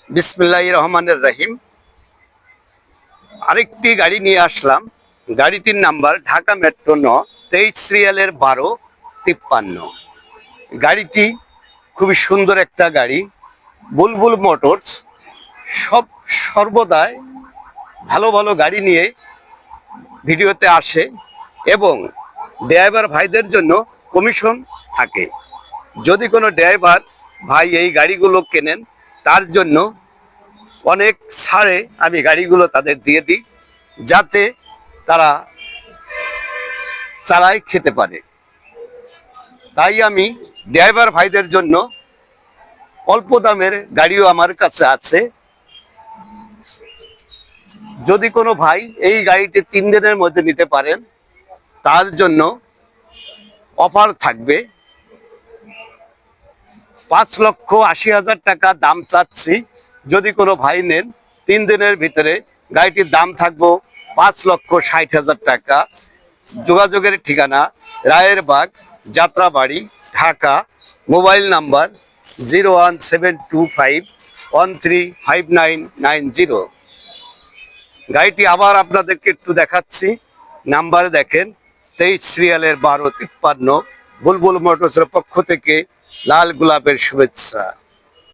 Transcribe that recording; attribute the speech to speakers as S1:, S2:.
S1: বিসমিল্লাহির রহমানির রহিম। আরেকটি গাড়ি নিয়ে আসলাম। গাড়িটির নাম্বার ঢাকা মেট্রো 9, 23 সিরিয়ালের 1253। গাড়িটি খুবই সুন্দর একটা গাড়ি। বুলবুল মোটরস সর্বদাই ভালো ভালো গাড়ি নিয়ে ভিডিওতে আসে এবং ড্রাইভার ভাইদের জন্য কমিশন থাকে। যদি কোনো ড্রাইভার ভাই এই গাড়িগুলো কেনেন, তার জন্য অনেক ছাড়ে আমি গাড়িগুলো তাদের দিয়ে দিই, যাতে তারা চালায় খেতে পারে। তাই আমি ড্রাইভার ভাইদের জন্য অল্প দামের গাড়িও আমার কাছে আছে। যদি কোনো ভাই এই গাড়িটি 3 দিনের মধ্যে নিতে পারেন, তার জন্য অফার থাকবে। 5,80,000 টাকা দাম চাচ্ছি। যদি কোনো ভাই নেন, 3 দিনের ভিতরে গাড়িটির দাম থাকবো 5,60,000 টাকা। যোগাযোগের ঠিকানা রায়েরবাগ, যাত্রাবাড়ি, ঢাকা। Mobile number 01725135990। গাড়িটি আবার আপনাদেরকে একটু দেখাচ্ছি। নাম্বারে দেখেন, 23 সিরিয়ালের 1253। বুলবুল মোটরসের পক্ষ থেকে লাল গোলাপের শুভেচ্ছা।